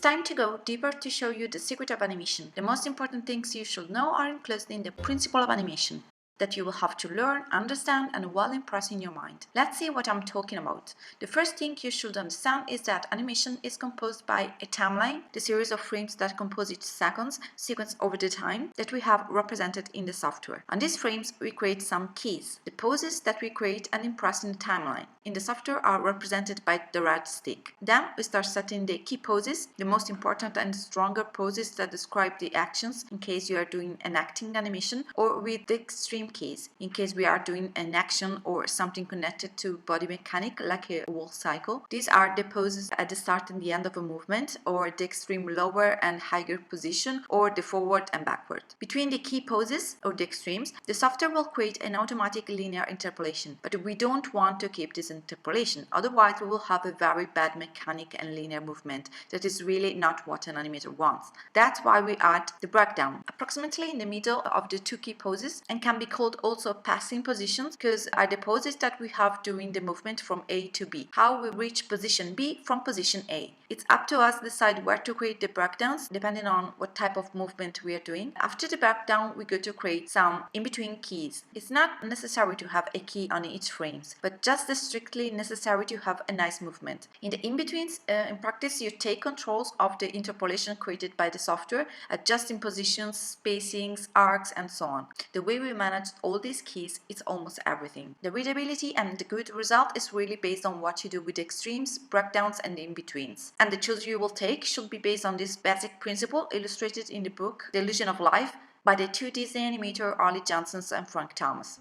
time to go deeper to show you the secret of animation. The most important things you should know are included in the principle of animation that you will have to learn, understand, and well impress in your mind. Let's see what I'm talking about. The first thing you should understand is that animation is composed by a timeline, the series of frames that compose each sequence over the time that we have represented in the software. On these frames, we create some keys, the poses that we create and impress in the timeline. In the software are represented by the red stick. Then we start setting the key poses, the most important and stronger poses that describe the actions in case you are doing an acting animation, or with the extreme case in case we are doing an action or something connected to body mechanic like a wall cycle. These are the poses at the start and the end of a movement, or the extreme lower and higher position, or the forward and backward. Between the key poses or the extremes, the software will create an automatic linear interpolation, but we don't want to keep this interpolation, otherwise we will have a very bad mechanic and linear movement that is really not what an animator wants. That's why we add the breakdown approximately in the middle of the two key poses, and can be called also passing positions because are the poses that we have during the movement from A to B. How we reach position B from position A. It's up to us to decide where to create the breakdowns depending on what type of movement we are doing. After the breakdown, we go to create some in-between keys. It's not necessary to have a key on each frame, but just strictly necessary to have a nice movement. In the in-betweens, in practice, you take controls of the interpolation created by the software, adjusting positions, spacings, arcs, and so on. The way we manage all these keys is almost everything. The readability and the good result is really based on what you do with the extremes, breakdowns, and the in-betweens. And the choice you will take should be based on this basic principle illustrated in the book The Illusion of Life by the two Disney animator Ollie Johnson and Frank Thomas.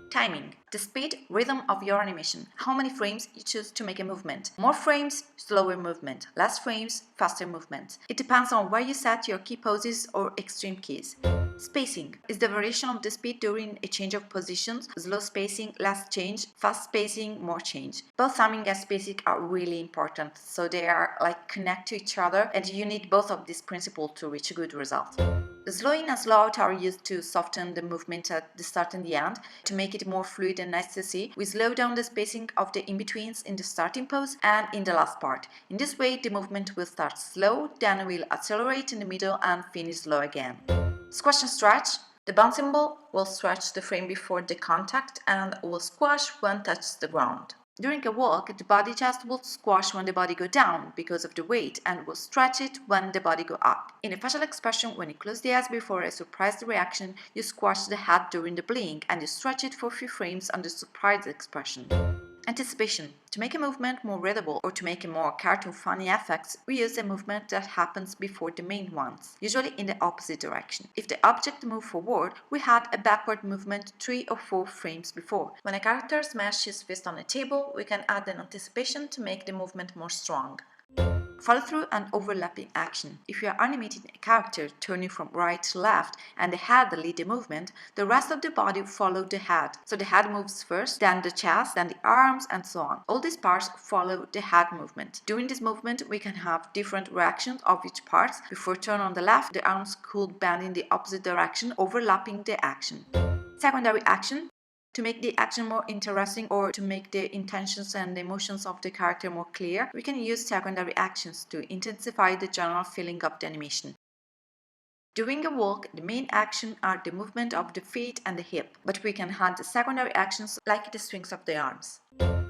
Timing. The speed, rhythm of your animation. How many frames you choose to make a movement. More frames, slower movement. Less frames, faster movement. It depends on where you set your key poses or extreme keys. Spacing is the variation of the speed during a change of positions. Slow spacing, less change. Fast spacing, more change. Both timing and spacing are really important, so they are like connect to each other, and you need both of these principles to reach a good result. The slow in and slow out are used to soften the movement at the start and the end, to make it more fluid and nice to see. We slow down the spacing of the in-betweens in the starting pose and in the last part. In this way, the movement will start slow, then will accelerate in the middle and finish slow again. Squash and stretch. The bouncing ball will stretch the frame before the contact and will squash when touches the ground. During a walk, the body just will squash when the body go down because of the weight and will stretch it when the body go up. In a facial expression, when you close the eyes before a surprised reaction, you squash the head during the blink and you stretch it for a few frames on the surprised expression. Anticipation. To make a movement more readable or to make a more cartoon funny effects, we use a movement that happens before the main ones, usually in the opposite direction. If the object moves forward, we had a backward movement 3 or 4 frames before. When a character smashes his fist on a table, we can add an anticipation to make the movement more strong. Follow-through and overlapping action. If you are animating a character turning from right to left and the head lead the movement, the rest of the body follow the head. So the head moves first, then the chest, then the arms, and so on. All these parts follow the head movement. During this movement, we can have different reactions of each part. Before turn on the left, the arms could bend in the opposite direction, overlapping the action. Secondary action. To make the action more interesting or to make the intentions and the emotions of the character more clear, we can use secondary actions to intensify the general feeling of the animation. During a walk, the main action are the movement of the feet and the hip, but we can add the secondary actions like the swings of the arms.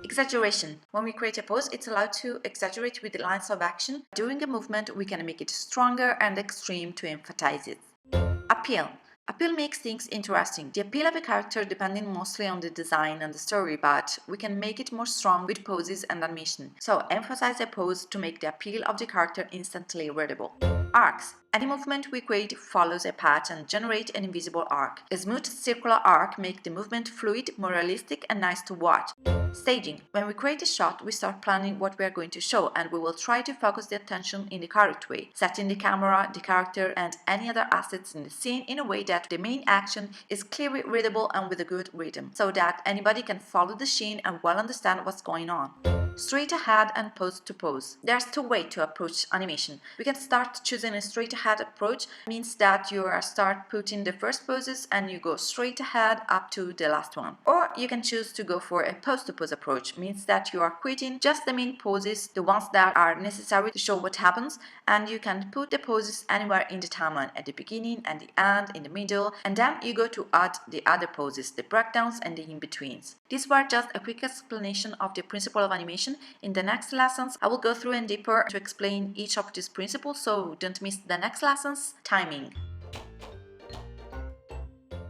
Exaggeration. When we create a pose, it's allowed to exaggerate with the lines of action. During a movement, we can make it stronger and extreme to emphasize it. Appeal. Appeal makes things interesting. The appeal of a character depending mostly on the design and the story, but we can make it more strong with poses and animation. So emphasize a pose to make the appeal of the character instantly readable. Arcs. Any movement we create follows a path and generates an invisible arc. A smooth circular arc makes the movement fluid, more realistic, and nice to watch. Staging. When we create a shot, we start planning what we are going to show, and we will try to focus the attention in the correct way, setting the camera, the character, and any other assets in the scene in a way that the main action is clearly readable and with a good rhythm, so that anybody can follow the scene and well understand what's going on. straight ahead and pose to pose. There's two ways to approach animation. We can start choosing a straight ahead approach. It means that you start putting the first poses and you go straight ahead up to the last one. Or you can choose to go for a pose to pose approach. It means that you are creating just the main poses, the ones that are necessary to show what happens, and you can put the poses anywhere in the timeline, at the beginning, at the end, in the middle, and then you go to add the other poses, the breakdowns and the in-betweens. These were just a quick explanation of the principle of animation. In the next lessons, I will go through and deeper to explain each of these principles, so don't miss the next lessons. Timing.